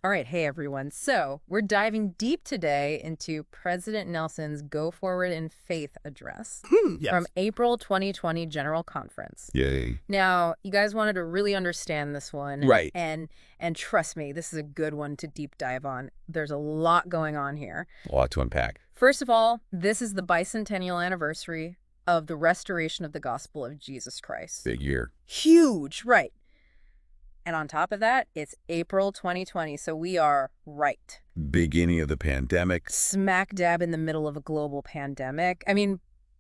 All right, hey everyone. So we're diving deep today into President Nelson's Go Forward in Faith address from Yes. April 2020 General Conference. Yay. Now, you guys wanted to really understand this one, Right. and trust me, this is a good one to deep dive on. There's a lot going on here. A lot to unpack. First of all, this is the bicentennial anniversary of the restoration of the gospel of Jesus Christ. Big year. Huge, right? And on top of that, it's April 2020, so we are right Beginning of the pandemic. smack dab in the middle of a global pandemic. I mean,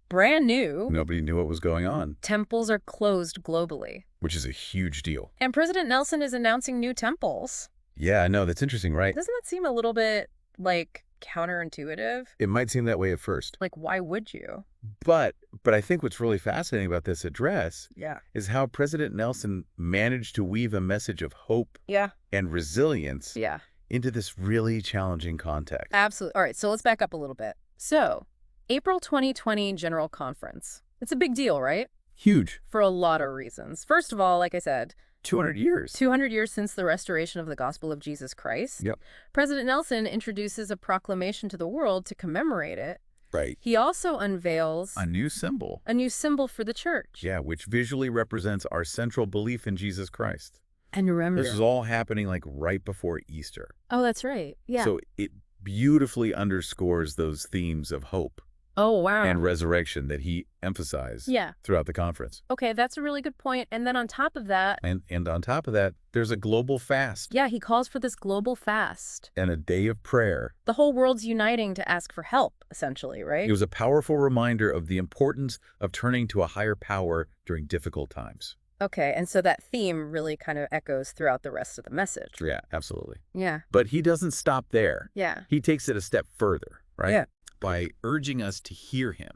brand new. Nobody knew what was going on, Temples are closed globally. which is a huge deal. And President Nelson is announcing new temples. Yeah, I know. That's interesting, right? Doesn't that seem a little bit, like, counterintuitive? It might seem that way at first. Like, why would you? But I think what's really fascinating about this address Yeah. is how President Nelson managed to weave a message of hope Yeah. and resilience Yeah. into this really challenging context. Absolutely. All right, so let's back up a little bit. So, April 2020 General Conference. It's a big deal, right? Huge. For a lot of reasons. First of all, like I said, 200 years. 200 years since the restoration of the gospel of Jesus Christ. Yep. President Nelson introduces a proclamation to the world to commemorate it. Right. He also unveils A new symbol. a new symbol for the church. Yeah, which visually represents our central belief in Jesus Christ. And remember. This is all happening like right before Easter. Oh, that's right. Yeah. So it beautifully underscores those themes of hope Oh, wow. and resurrection that he emphasized Yeah. throughout the conference. Okay, that's a really good point. And then on top of that, And on top of that, there's a global fast yeah, he calls for this global fast. and a day of prayer. The whole world's uniting to ask for help, essentially, right? It was a powerful reminder of the importance of turning to a higher power during difficult times. Okay, and so that theme really kind of echoes throughout the rest of the message. Yeah, absolutely. Yeah. But he doesn't stop there. Yeah. He takes it a step further, right? Yeah. By urging us to hear him,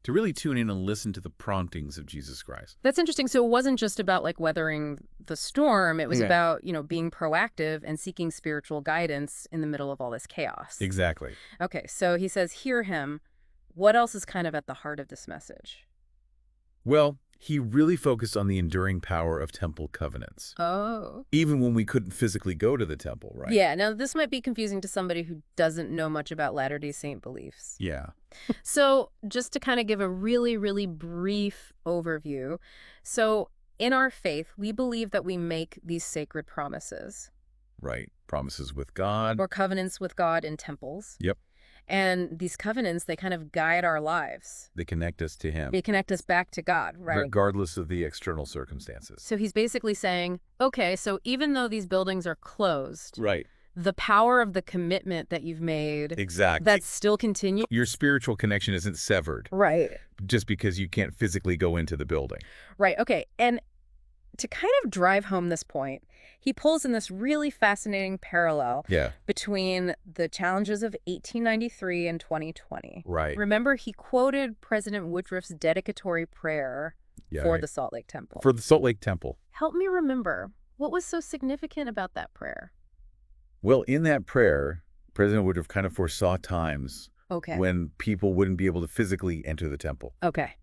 to really tune in and listen to the promptings of Jesus Christ. That's interesting. So it wasn't just about like weathering the storm. It was Yeah. about, being proactive and seeking spiritual guidance in the middle of all this chaos. Exactly. Okay, so he says, hear him. What else is kind of at the heart of this message? Well, he really focused on the enduring power of temple covenants, Oh. even when we couldn't physically go to the temple, right? Yeah, now this might be confusing to somebody who doesn't know much about Latter-day Saint beliefs. Yeah. So just to kind of give a really, really brief overview. So in our faith, we believe that we make these sacred promises Right. Promises with God. or covenants with God in temples. Yep. And these covenants, they kind of guide our lives. They connect us to him, They connect us back to God, right? regardless of the external circumstances. So he's basically saying, okay, so even though these buildings are closed, Right. the power of the commitment that you've made, Exactly. that still continues. Your spiritual connection isn't severed Right. just because you can't physically go into the building. Right. Okay. And to kind of drive home this point, he pulls in this really fascinating parallel Yeah. between the challenges of 1893 and 2020. Right. Remember, he quoted President Woodruff's dedicatory prayer Yeah. for right. the Salt Lake Temple. For the Salt Lake Temple. Help me remember, what was so significant about that prayer? Well, in that prayer, President Woodruff kind of foresaw times Okay. when people wouldn't be able to physically enter the temple. Okay.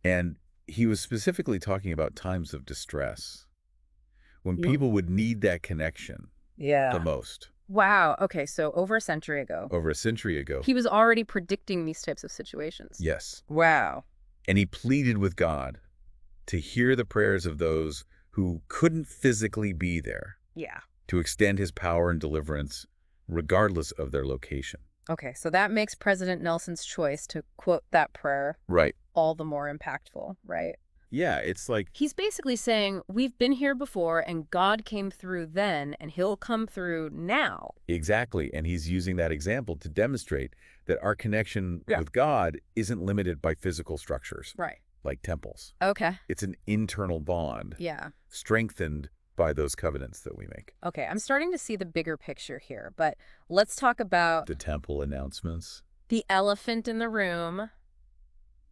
And he was specifically talking about times of distress, when Yeah. people would need that connection Yeah. the most. Wow. Okay. So over a century ago, Over a century ago. he was already predicting these types of situations. Yes. Wow. And he pleaded with God to hear the prayers of those who couldn't physically be there, Yeah. to extend his power and deliverance regardless of their location. Okay. So that makes President Nelson's choice to quote that prayer Right. all the more impactful, right? Yeah, it's like, He's basically saying, we've been here before and God came through then and he'll come through now. exactly. And he's using that example to demonstrate that our connection Yeah. with God isn't limited by physical structures Right. like temples. Okay. It's an internal bond Yeah. strengthened by those covenants that we make. Okay. I'm starting to see the bigger picture here, but let's talk about The temple announcements. the elephant in the room.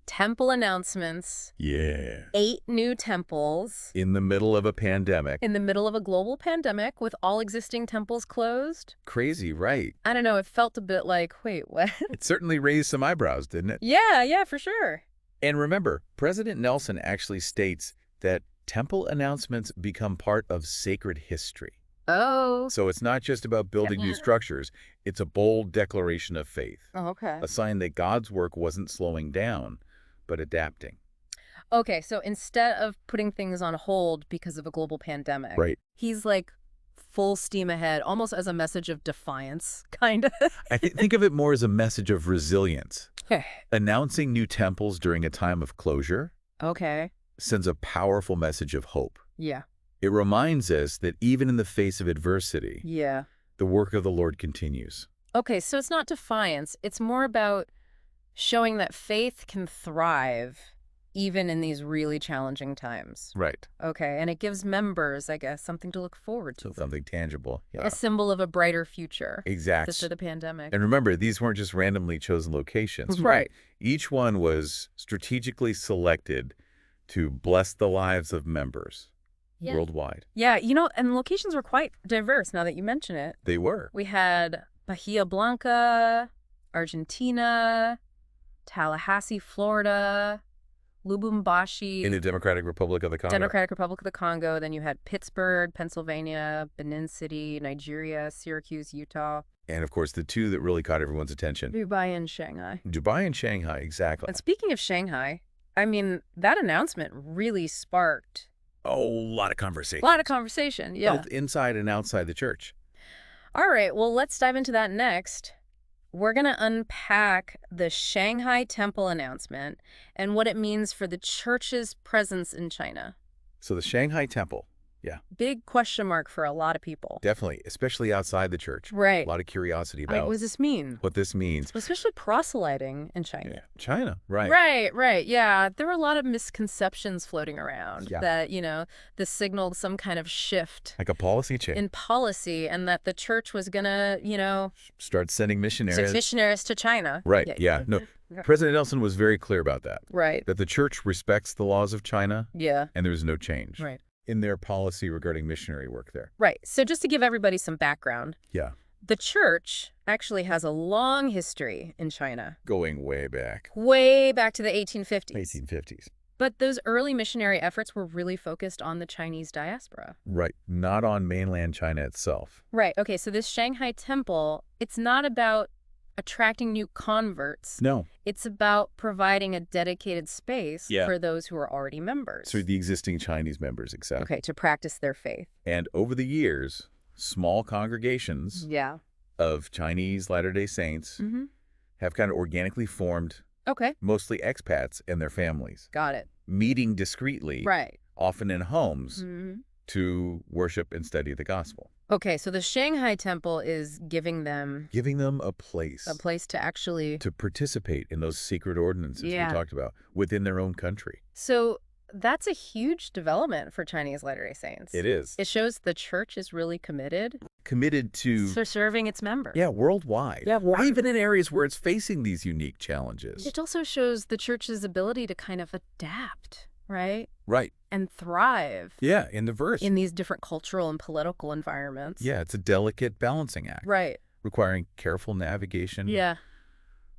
Temple announcements. Yeah. 8 new temples In the middle of a pandemic. in the middle of a global pandemic with all existing temples closed. Crazy, right? I don't know. It felt a bit like, wait, what? It certainly raised some eyebrows, didn't it? Yeah, for sure. And remember, President Nelson actually states that temple announcements become part of sacred history. Oh. So it's not just about building new structures. It's a bold declaration of faith, Oh, okay. a sign that God's work wasn't slowing down, but adapting. Okay, so instead of putting things on hold because of a global pandemic, Right. he's like full steam ahead, almost as a message of defiance, kind of. Think of it more as a message of resilience. Okay. Announcing new temples during a time of closure Okay. sends a powerful message of hope. Yeah. It reminds us that even in the face of adversity, Yeah. the work of the Lord continues. Okay, so it's not defiance. It's more about showing that faith can thrive even in these really challenging times. Right. Okay, and it gives members, I guess, something to look forward to. Something tangible. Yeah. A symbol of a brighter future. Exactly. After the pandemic. And remember, these weren't just randomly chosen locations. Right. Each one was strategically selected to bless the lives of members worldwide. Yeah, and locations were quite diverse now that you mention it. They were. We had Bahia Blanca, Argentina, Tallahassee, Florida, Lubumbashi, In the Democratic Republic of the Congo. Democratic Republic of the Congo. Then you had Pittsburgh, Pennsylvania, Benin City, Nigeria, Syracuse, Utah. And, of course, the two that really caught everyone's attention. Dubai and Shanghai. Dubai and Shanghai, exactly. And speaking of Shanghai, I mean, that announcement really sparked Oh, a lot of conversation. a lot of conversation. Yeah. Both inside and outside the church. All right, well, let's dive into that next. We're going to unpack the Shanghai Temple announcement and what it means for the church's presence in China. So the Shanghai Temple, Big question mark for a lot of people. definitely, especially outside the church. Right. A lot of curiosity Like, about what does this mean? what this means. Especially proselyting in China. Yeah. China, right. Right. Yeah, there were a lot of misconceptions floating around that, this signaled some kind of shift Like a policy change. in policy and that the church was going to, Start sending missionaries. send missionaries to China. Right, yeah. No, President Nelson was very clear about that. Right. That the church respects the laws of China Yeah. and there's no change Right. in their policy regarding missionary work there. Right. So just to give everybody some background, Yeah. the church actually has a long history in China, Going way back. way back to the 1850s. 1850s. But those early missionary efforts were really focused on the Chinese diaspora. Right. Not on mainland China itself. Right. Okay, so this Shanghai temple, it's not about attracting new converts. No. It's about providing a dedicated space Yeah. for those who are already members. So the existing Chinese members, exactly. Okay, to practice their faith. And over the years, small congregations Yeah. of Chinese Latter-day Saints Mm-hmm. have kind of organically formed, Okay, mostly expats and their families, got it. meeting discreetly, Right. often in homes, Mm-hmm. to worship and study the gospel. Okay, so the Shanghai temple is giving them Giving them a place to actually... to participate in those secret ordinances Yeah. we talked about within their own country. So that's a huge development for Chinese Latter-day Saints. It is. It shows the church is really committed Committed to, to serving its members. worldwide. Yeah, Even in areas where it's facing these unique challenges. It also shows the church's ability to kind of adapt, right? Right. And thrive Yeah, in the verse. in these different cultural and political environments. Yeah, it's a delicate balancing act. Right. Requiring careful navigation, Yeah.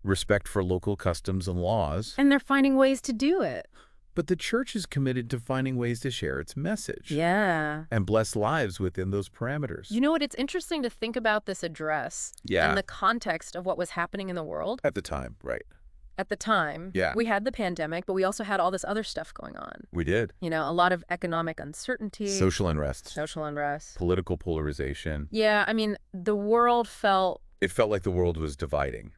respect for local customs and laws. And they're finding ways to do it. But the church is committed to finding ways to share its message. Yeah. And bless lives within those parameters. You know what? It's interesting to think about this address Yeah. and the context of what was happening in the world At the time, right. at the time. Yeah. We had the pandemic, but we also had all this other stuff going on. We did. A lot of economic uncertainty. Social unrest. Social unrest. Political polarization. Yeah, I mean, the world felt, It felt like the world was dividing.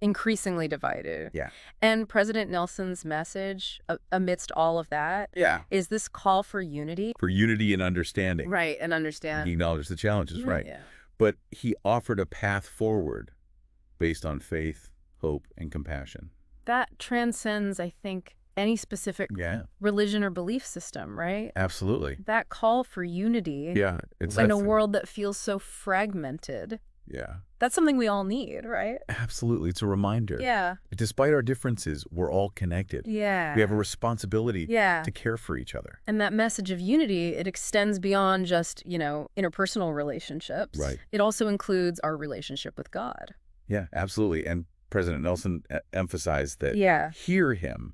increasingly divided. Yeah. And President Nelson's message amidst all of that Yeah. is this call for unity. For unity and understanding. Right, and understand. He acknowledged the challenges, right. Yeah. But he offered a path forward based on faith, hope, and compassion. That transcends, I think, any specific Yeah. religion or belief system, right? Absolutely. That call for unity Yeah. It's in a world that feels so fragmented. Yeah. That's something we all need, right? Absolutely. It's a reminder. Yeah. Despite our differences, we're all connected. Yeah. We have a responsibility Yeah. to care for each other. And that message of unity, it extends beyond just, interpersonal relationships. Right. It also includes our relationship with God. Yeah, absolutely. And President Nelson emphasized that Yeah. hear him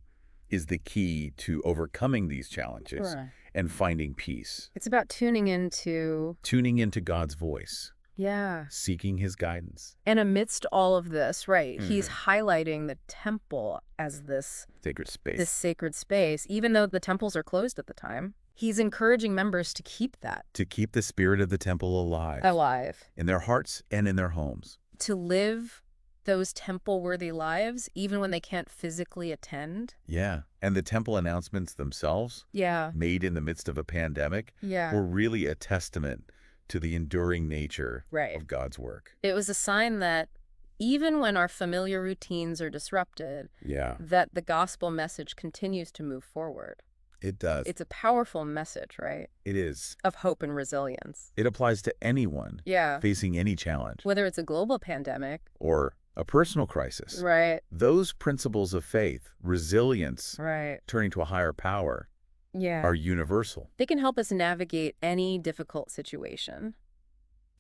is the key to overcoming these challenges Right. and finding peace. It's about tuning into, Tuning into God's voice, yeah. seeking his guidance. And amidst all of this, right, he's Mhm. highlighting the temple as this Sacred space. sacred space, even though the temples are closed at the time. He's encouraging members to keep that To keep the spirit of the temple alive. alive, In their hearts and in their homes. to live those temple-worthy lives even when they can't physically attend. Yeah. And the temple announcements themselves, Yeah, made in the midst of a pandemic, yeah, were really a testament to the enduring nature right. of God's work. It was a sign that even when our familiar routines are disrupted, Yeah, that the gospel message continues to move forward. it does. It's a powerful message, right? It is. Of hope and resilience. It applies to anyone Yeah. facing any challenge Whether it's a global pandemic, or a personal crisis. right, Those principles of faith, resilience, right, turning to a higher power, yeah. are universal. They can help us navigate any difficult situation.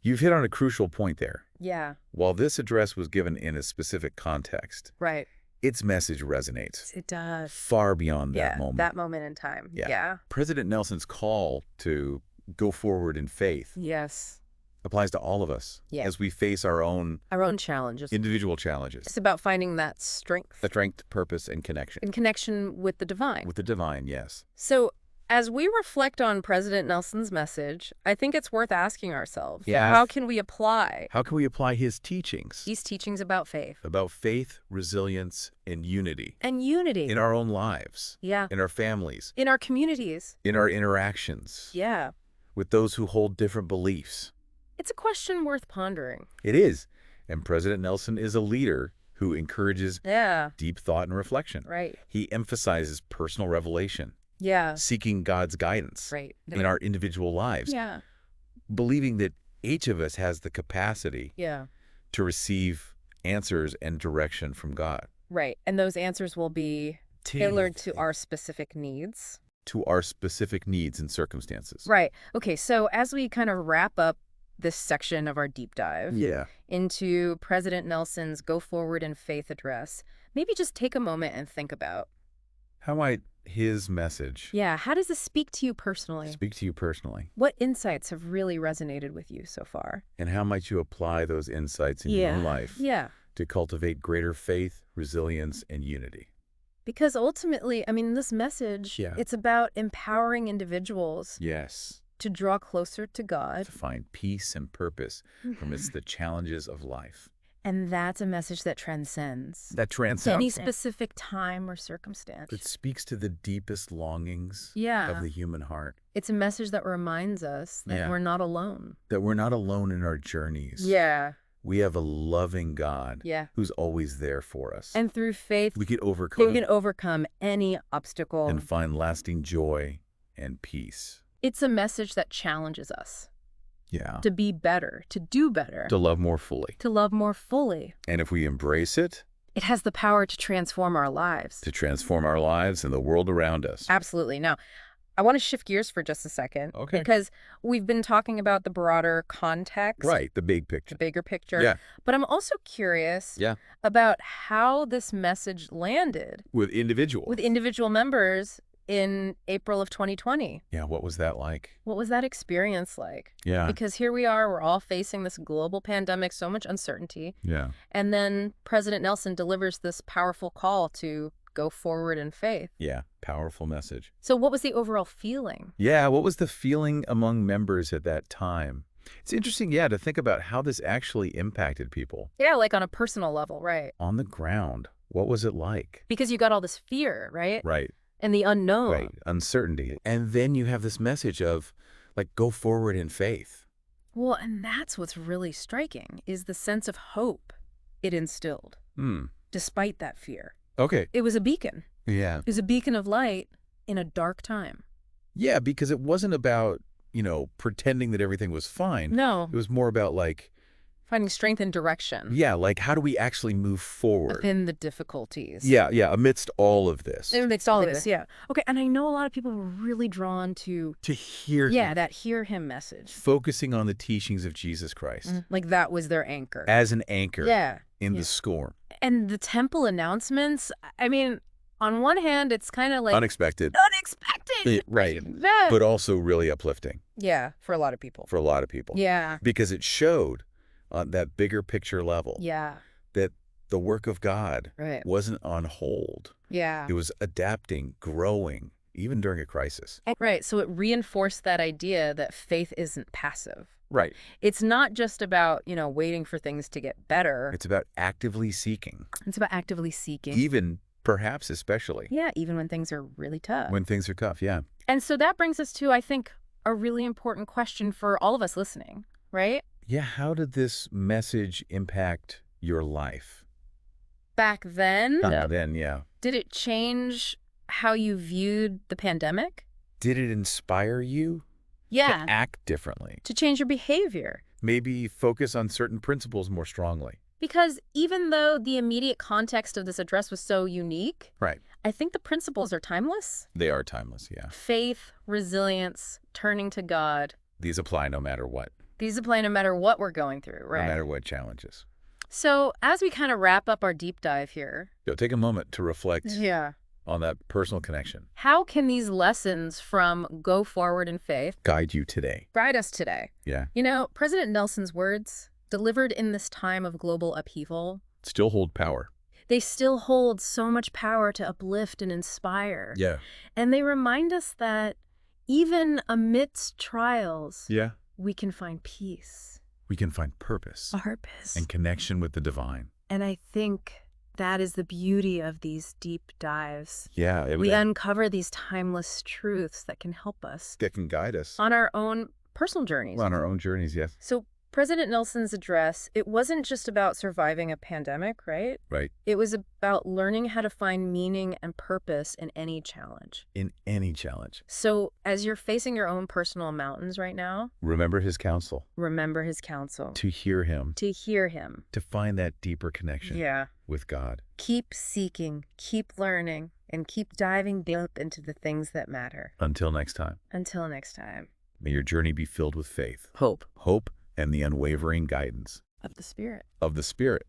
You've hit on a crucial point there. Yeah, While this address was given in a specific context, right. its message resonates It does. far beyond that Yeah, moment. that moment in time. Yeah. Yeah. President Nelson's call to go forward in faith Yes. applies to all of us Yeah. as we face our own Our own challenges. individual challenges. It's about finding that strength Strength, purpose, and connection in connection with the divine. with the divine, yes. So, as we reflect on President Nelson's message, I think it's worth asking ourselves, Yeah. how can we apply How can we apply his teachings these teachings about faith about faith, resilience, and unity and unity? in our own lives, Yeah. in our families, In our communities. in our interactions Yeah. with those who hold different beliefs? It's a question worth pondering. It is. And President Nelson is a leader who encourages Yeah. deep thought and reflection. Right. He emphasizes personal revelation, Yeah. seeking God's guidance Right. in our individual lives, Yeah. believing that each of us has the capacity Yeah. to receive answers and direction from God. Right. And those answers will be tailored to our specific needs. To our specific needs and circumstances. Right. Okay. So as we kind of wrap up this section of our deep dive Yeah. into President Nelson's Go Forward in Faith address, maybe just take a moment and think about, How might his message yeah, how does this speak to you personally? speak to you personally? What insights have really resonated with you so far? And how might you apply those insights in your own life Yeah. to cultivate greater faith, resilience, and unity? Because ultimately, I mean, this message, Yeah. it's about empowering individuals Yes. to draw closer to God. To find peace and purpose amidst the challenges of life. And that's a message that transcends That transcends. any specific time or circumstance. It speaks to the deepest longings Yeah. of the human heart. It's a message that reminds us that Yeah. we're not alone. That we're not alone in our journeys. Yeah. We have a loving God Yeah. who's always there for us. And through faith, we can we overcome can overcome any obstacle. and find lasting joy and peace. It's a message that challenges us Yeah. to be better, to do better, To love more fully. to love more fully. And if we embrace it, It has the power to transform our lives. to transform our lives and the world around us. Absolutely. Now, I want to shift gears for just a second. Okay. Because we've been talking about the broader context. Right, the big The picture. bigger picture. Yeah. But I'm also curious Yeah. about how this message landed With individuals. with individual members in April of 2020. Yeah, what was that like? What was that experience like? Yeah. Because here we are, we're all facing this global pandemic, so much uncertainty. Yeah. And then President Nelson delivers this powerful call to go forward in faith. Yeah. Powerful message. So what was the overall feeling? Yeah, what was the feeling among members at that time? It's interesting, yeah, to think about how this actually impacted people. Yeah, like on a personal level, right? On the ground, what was it like? Because you got all this fear, right? Right, And the unknown. right, uncertainty. And then you have this message of, like, go forward in faith. Well, and that's what's really striking, is the sense of hope it instilled, despite that fear. Okay. It was a beacon. Yeah. It was a beacon of light in a dark time. Yeah, because it wasn't about, pretending that everything was fine. No, It was more about, like, finding strength and direction yeah, like, how do we actually move forward? within the difficulties. Yeah, amidst all of this. Amidst all of this, yeah. Okay, and I know a lot of people were really drawn to, To hear him, that hear him message. focusing on the teachings of Jesus Christ Like that was their anchor. as an anchor Yeah. in Yeah. the storm. And the temple announcements, I mean, on one hand, it's kind of like Unexpected. unexpected. Right. Yeah. But also really uplifting Yeah, for a lot of people. for a lot of people. Yeah. Because it showed on that bigger picture level Yeah. that the work of God Right. wasn't on hold. Yeah. It was adapting, growing, even during a crisis. Right. So it reinforced that idea that faith isn't passive. Right. It's not just about, waiting for things to get better. It's about actively seeking, It's about actively seeking. even perhaps especially Yeah, even when things are really tough. when things are tough. Yeah. And so that brings us to, I think, a really important question for all of us listening, right? Yeah. How did this message impact your life? Back then, Then, yeah. did it change how you viewed the pandemic? Did it inspire you Yeah. to act differently? To change your behavior? Maybe focus on certain principles more strongly? Because even though the immediate context of this address was so unique, Right. I think the principles are timeless. They are timeless, yeah. Faith, resilience, turning to God. These apply no matter what, These apply no matter what we're going through, right? no matter what challenges. So as we kind of wrap up our deep dive here. So take a moment to reflect Yeah. on that personal connection. How can these lessons from Go Forward in Faith Guide you today. guide us today? Yeah. President Nelson's words, delivered in this time of global upheaval, Still hold power. they still hold so much power to uplift and inspire. Yeah. And they remind us that even amidst trials, Yeah. we can find peace. We can find purpose Purpose. and connection with the divine. And I think that is the beauty of these deep dives. Yeah. We uncover these timeless truths that can help us that can guide us on our own personal journeys. on our own journeys, yes. So President Nelson's address, it wasn't just about surviving a pandemic, right? Right. It was about learning how to find meaning and purpose in any challenge. In any challenge. So as you're facing your own personal mountains right now, Remember his counsel. remember his counsel. To hear him. To hear him. To find that deeper connection Yeah. with God. Keep seeking, keep learning, and keep diving deep into the things that matter. Until next time, Until next time. may your journey be filled with faith, Hope hope, and the unwavering guidance of the Spirit. of the Spirit.